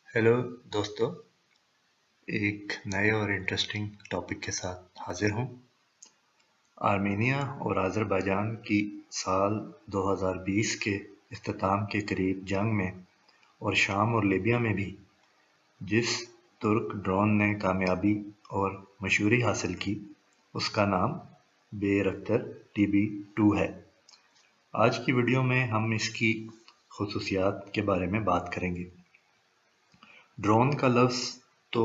Hello दोस्तों, एक नए और इंटरेस्टिंग टॉपिक के साथ हाजिर हूँ। आर्मीनिया और अज़रबैजान की साल 2020 के इख्तिताम के करीब जंग में और शाम और लीबिया में भी जिस तुर्क ड्रोन ने कामयाबी और मशहूरी हासिल की, उसका नाम बेरख्तर TB2 है। आज की वीडियो में हम इसकी खुसूसियात के बारे में बात करेंगे। ड्रोन का लफ्ज़ तो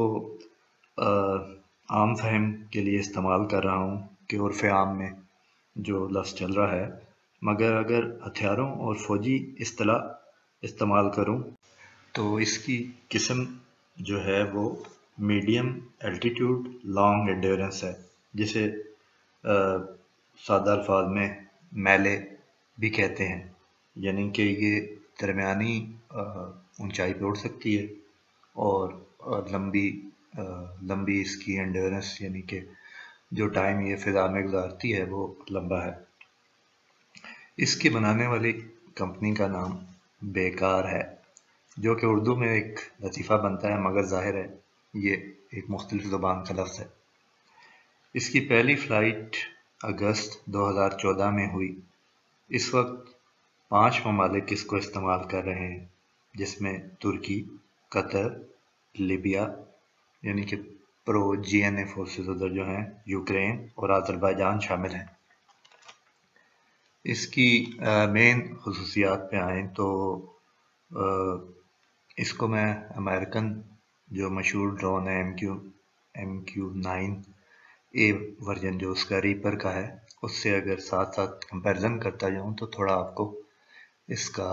आम फहम के लिए इस्तेमाल कर रहा हूँ कि उर्फ़ आम में जो लफ्ज़ चल रहा है, मगर अगर हथियारों और फ़ौजी इस्तेलाह इस्तेमाल करूँ तो इसकी किस्म जो है वो मीडियम एल्टीट्यूड लॉन्ग एंड्योरेंस है, जिसे सादा अल्फाज में मैले भी कहते हैं। यानी कि ये दरमियानी ऊंचाई पे उड़ सकती है और लंबी इसकी एंड्योरेंस यानी कि जो टाइम ये फिजा में गुजारती है वो लंबा है। इसकी बनाने वाली कंपनी का नाम बेकार है, जो कि उर्दू में एक लतीफ़ा बनता है, मगर ज़ाहिर है ये एक मुख्तलिफ ज़ुबान का लफ्ज़ है। इसकी पहली फ़्लाइट अगस्त 2014 में हुई। इस वक्त 5 ममालिक इसको इस्तेमाल कर रहे हैं, जिसमें तुर्की, कतर, लीबिया यानी कि प्रो GNA फोर्सेस उधर जो हैं, यूक्रेन और अज़रबैजान शामिल हैं। इसकी मेन खुसूसियात पे आएँ तो इसको मैं अमेरिकन जो मशहूर ड्रोन है MQ-9A वर्जन जो उसका रीपर का है, उससे अगर साथ साथ कंपैरिजन करता जाऊँ तो थोड़ा आपको इसका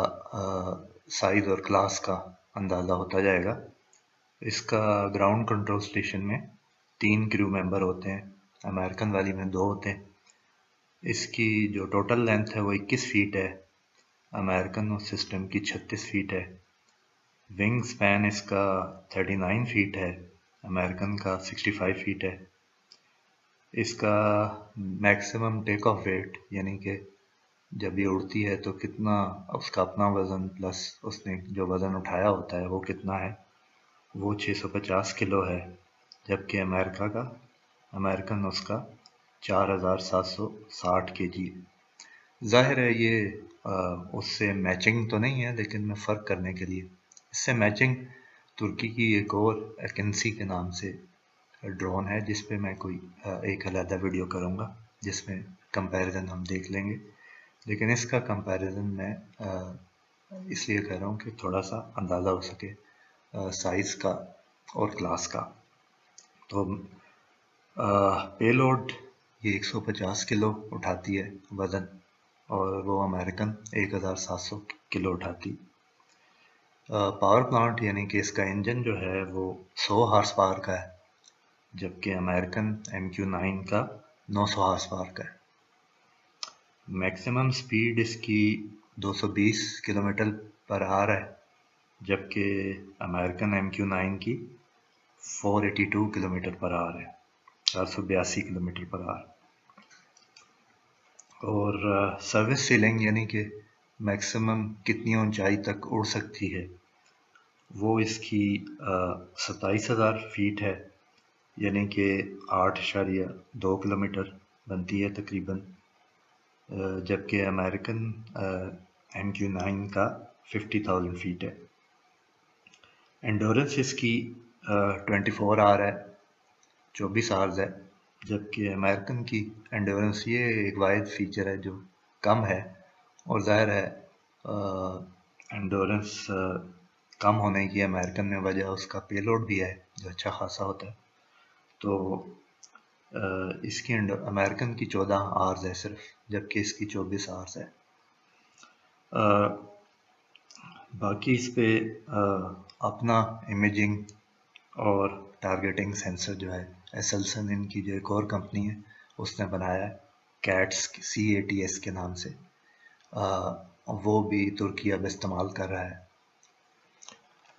साइज़ और क्लास का अंदाज़ा होता जाएगा। इसका ग्राउंड कंट्रोल स्टेशन में 3 क्रू मेंबर होते हैं, अमेरिकन वाली में 2 होते हैं। इसकी जो टोटल लेंथ है वो 21 फीट है, अमेरिकन सिस्टम की 36 फीट है। विंग स्पैन इसका 39 फीट है, अमेरिकन का 65 फीट है। इसका मैक्सिमम टेक ऑफ वेट यानी कि जब ये उड़ती है तो कितना उसका अपना वज़न प्लस उसने जो वज़न उठाया होता है वो कितना है, वो 650 किलो है, जबकि अमेरिकन उसका 4760 kg। ज़ाहिर है ये उससे मैचिंग तो नहीं है, लेकिन मैं फ़र्क करने के लिए इससे मैचिंग तुर्की की एक और एकेंसी के नाम से ड्रोन है, जिस पे मैं कोई एक अलग वीडियो करूँगा जिसमें कंपैरिजन हम देख लेंगे। लेकिन इसका कंपैरिजन मैं इसलिए कर रहा हूँ कि थोड़ा सा अंदाज़ा हो सके साइज़ का और क्लास का। तो पेलोड ये 150 किलो उठाती है वज़न, और वो अमेरिकन 1700 किलो उठाती। पावर प्लांट यानी कि इसका इंजन जो है वो 100 हार्स पावर का है, जबकि अमेरिकन MQ-9 का 900 हार्स पावर का है। मैक्सिमम स्पीड इसकी 220 किलोमीटर पर आवर है, जबकि अमेरिकन MQ-9 की 482 किलोमीटर पर आवर है, 482 किलोमीटर पर आवर। और सर्विस सीलिंग यानी कि मैक्सिमम कितनी ऊंचाई तक उड़ सकती है, वो इसकी 27,000 फीट है, यानी कि 8.2 किलोमीटर बनती है तकरीबन, जबकि अमेरिकन MQ-9 का 50,000 फीट है। एंडोरेंस इसकी 24 आवर है, 24 आवर्स है, जबकि अमेरिकन की एंडोरेंस ये एक वाहिद फीचर है जो कम है, और ज़ाहिर है एंडोरेंस कम होने की अमेरिकन में वजह उसका पेलोड भी है जो अच्छा खासा होता है। तो इसकी अमेरिकन की 14 आवर्स है सिर्फ, जबकि इसकी 24 आवर्स है। बाकी इस पे अपना इमेजिंग और टारगेटिंग सेंसर जो है एसेल्सन इनकी जो एक और कंपनी है उसने बनाया है, CATS के नाम से। वो भी तुर्की अब इस्तेमाल कर रहा है,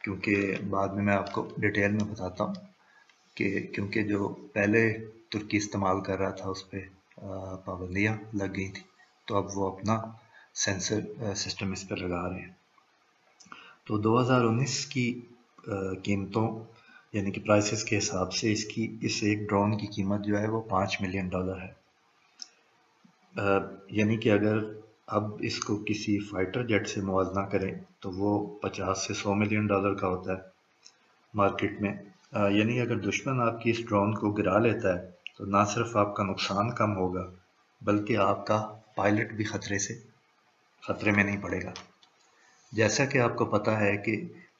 क्योंकि बाद में मैं आपको डिटेल में बताता हूँ कि क्योंकि जो पहले तुर्की इस्तेमाल कर रहा था उस पर पाबंदियाँ लग गई थी, तो अब वो अपना सेंसर सिस्टम इस पर लगा रहे हैं। तो 2019 की कीमतों यानी कि प्राइसेस के हिसाब से इस एक ड्रोन की कीमत जो है वो $5 मिलियन है। यानी कि अगर अब इसको किसी फाइटर जेट से मुवाजना करें तो वो 50 से 100 मिलियन डॉलर का होता है मार्केट में। यानी अगर दुश्मन आपकी इस ड्रोन को गिरा लेता है तो ना सिर्फ आपका नुकसान कम होगा बल्कि आपका पायलट भी खतरे में नहीं पड़ेगा। जैसा कि आपको पता है कि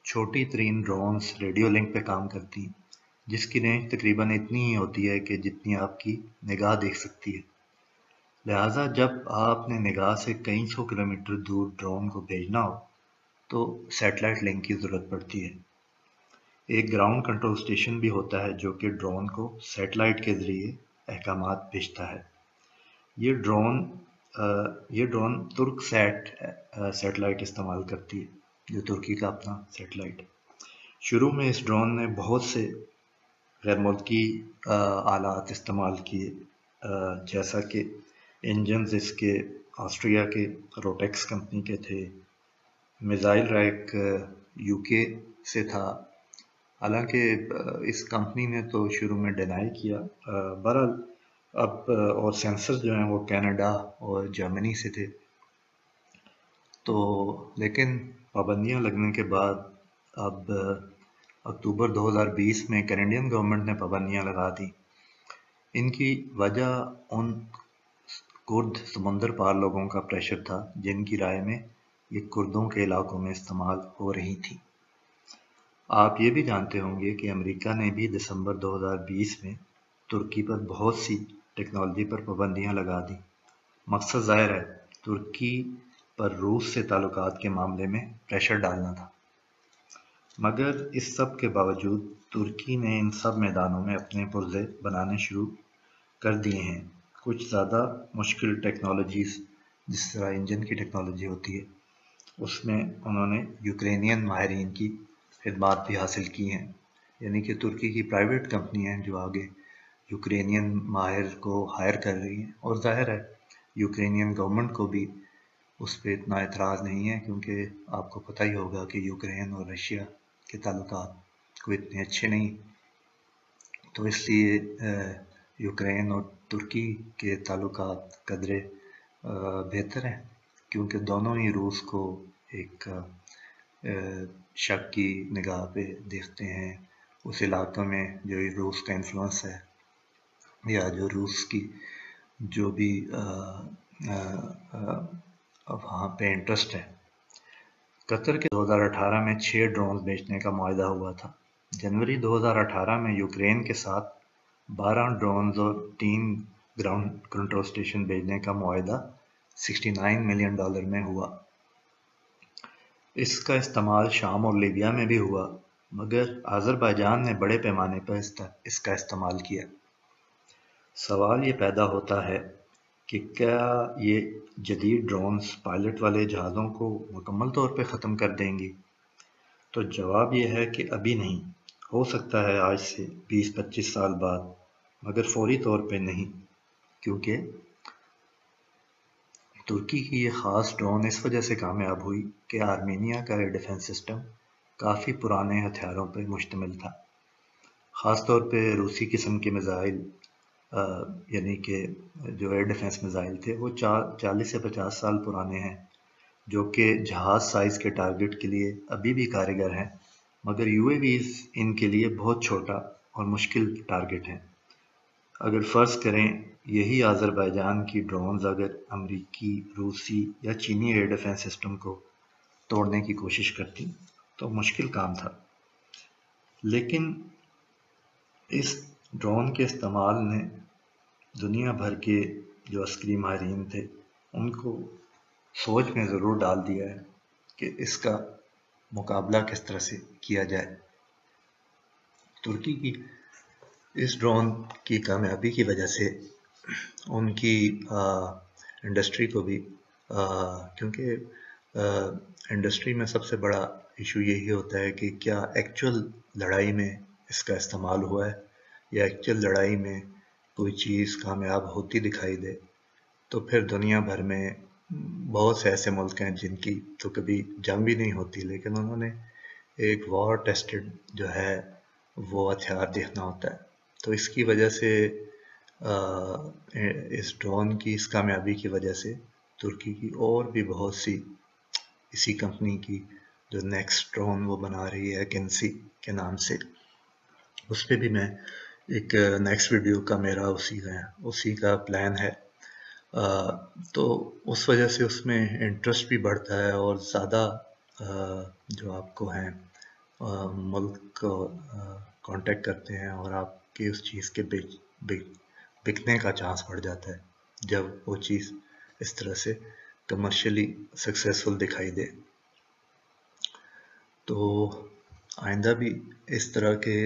छोटी तरीन ड्रोन्स रेडियो लिंक पे काम करती हैं, जिसकी रेंज तकरीबन इतनी ही होती है कि जितनी आपकी निगाह देख सकती है। लिहाजा जब आपने निगाह से कई सौ किलोमीटर दूर ड्रोन को भेजना हो तो सैटेलाइट लिंक की ज़रूरत पड़ती है। एक ग्राउंड कंट्रोल स्टेशन भी होता है जो कि ड्रोन को सैटेलाइट के ज़रिए अहकामात भेजता है। ये ड्रोन तुर्क सैटेलाइट इस्तेमाल करती है, जो तुर्की का अपना सैटेलाइट। शुरू में इस ड्रोन ने बहुत से गैर मुल्की आलात इस्तेमाल किए, जैसा कि इंजन्स इसके ऑस्ट्रिया के रोटेक्स कंपनी के थे, मिसाइल रैक यूके से था। हालांकि इस कंपनी ने तो शुरू में डिनाई किया। बहरहाल अब और सेंसर जो हैं वो कनाडा और जर्मनी से थे। तो लेकिन पाबंदियां लगने के बाद अब अक्टूबर 2020 में कैनेडियन गवर्नमेंट ने पाबंदियां लगा दी। इनकी वजह उन कुर्द समुंदर पार लोगों का प्रेशर था जिनकी राय में ये कुर्दों के इलाकों में इस्तेमाल हो रही थी। आप ये भी जानते होंगे कि अमेरिका ने भी दिसंबर 2020 में तुर्की पर बहुत सी टेक्नोलॉजी पर पाबंदियां लगा दी। मकसद ज़ाहिर है तुर्की पर रूस से ताल्लुकात के मामले में प्रेशर डालना था। मगर इस सब के बावजूद तुर्की ने इन सब मैदानों में अपने पुर्जे बनाने शुरू कर दिए हैं। कुछ ज़्यादा मुश्किल टेक्नोलॉजीज़ जिस तरह इंजन की टेक्नोलॉजी होती है उसमें उन्होंने यूक्रेनियन माहिरीन की खिदमात भी हासिल की हैं। यानी कि तुर्की की प्राइवेट कंपनी हैं जो आगे यूक्रेनियन माहिर को हायर कर रही हैं। और ज़ाहिर है यूक्रेनियन गवर्नमेंट को भी उस पर इतना एतराज़ नहीं है, क्योंकि आपको पता ही होगा कि यूक्रेन और रशिया के ताल्लुकात कोई इतने अच्छे नहीं। तो इसलिए यूक्रेन और तुर्की के ताल्लुकात कदरे बेहतर हैं, क्योंकि दोनों ही रूस को एक शक की निगाह पे देखते हैं। उस इलाके में जो रूस का इन्फ्लुएंस है या जो रूस की जो भी वहाँ पे इंटरेस्ट है। कतर के 2018 में 6 ड्रोन बेचने का मुआहदा हुआ था। जनवरी 2018 में यूक्रेन के साथ 12 ड्रोन और 3 ग्राउंड कंट्रोल स्टेशन भेजने का मुआहदा $69 मिलियन में हुआ। इसका इस्तेमाल शाम और लीबिया में भी हुआ, मगर अज़रबैजान ने बड़े पैमाने पर इसका इस्तेमाल किया। सवाल ये पैदा होता है कि क्या ये जदीद ड्रोन्स पायलट वाले जहाज़ों को मुकम्मल तौर पे ख़त्म कर देंगी? तो जवाब ये है कि अभी नहीं। हो सकता है आज से 20-25 साल बाद, मगर फौरी तौर पे नहीं, क्योंकि तुर्की की ये ख़ास ड्रोन इस वजह से कामयाब हुई कि आर्मीनिया का एयर डिफेंस सिस्टम काफ़ी पुराने हथियारों पर मुश्तमिल था। ख़ास तौर पे रूसी किस्म के मिसाइल यानी कि जो एयर डिफेंस मिसाइल थे वो 40 से 50 साल पुराने हैं, जो कि जहाज़ साइज़ के टारगेट के लिए अभी भी कारगर हैं, मगर UAVs इनके लिए बहुत छोटा और मुश्किल टारगेट हैं। अगर फ़र्ज़ करें यही अज़रबैजान की ड्रोन्स अगर अमरीकी, रूसी या चीनी एयर डिफेंस सिस्टम को तोड़ने की कोशिश करती तो मुश्किल काम था। लेकिन इस ड्रोन के इस्तेमाल ने दुनिया भर के जो अस्करी माहिरीन थे उनको सोच में ज़रूर डाल दिया है कि इसका मुकाबला किस तरह से किया जाए। तुर्की की इस ड्रोन की कामयाबी की वजह से उनकी इंडस्ट्री को भी क्योंकि इंडस्ट्री में सबसे बड़ा इशू यही होता है कि क्या एक्चुअल लड़ाई में इसका इस्तेमाल हुआ है या एक्चुअल लड़ाई में कोई चीज़ कामयाब होती दिखाई दे। तो फिर दुनिया भर में बहुत से ऐसे मुल्क हैं जिनकी तो कभी जंग भी नहीं होती, लेकिन उन्होंने ایک وار ٹیسٹڈ جو ہے وہ ہتھیار دیکھنا ہوتا ہے. تو اس کی وجہ سے اس ڈرون کی اس کامیابی کی وجہ سے ترکی کی اور بھی بہت سی اسی کمپنی کی جو نیکسٹ ڈرون وہ بنا رہی ہے کنسی کے نام سے، اس پہ بھی میں ایک نیکسٹ ویڈیو کا میرا اسی کا پلان ہے. تو اس وجہ سے اس میں انٹرسٹ بھی بڑھتا ہے اور زیادہ جو آپ کو ہیں ملک کو کانٹیکٹ کرتے ہیں اور آپ کی اس چیز کے بکنے کا چانس بڑھ جاتا ہے جب وہ چیز اس طرح سے کمرشلی سکسیسفل دکھائی دے. تو آئندہ بھی اس طرح کے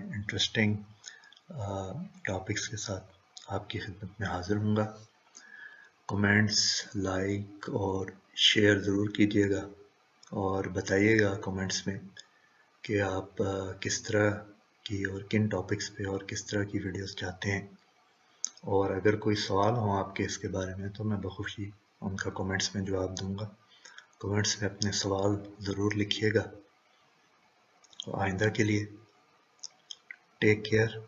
انٹرسٹنگ ٹاپکس کے ساتھ آپ کی خدمت میں حاضر ہوں گا. کمنٹس، لائک اور شیئر ضرور کیجیے گا اور بتائیے گا کمنٹس میں کہ آپ کس طرح کی اور کن ٹاپکس پہ اور کس طرح کی ویڈیوز چاہتے ہیں. اور اگر کوئی سوال ہو آپ کے اس کے بارے میں تو میں بخوشی ان کا کمنٹس میں جواب دوں گا. کمنٹس میں اپنے سوال ضرور لکھیے گا. آئندہ کے لیے ٹیک کیئر.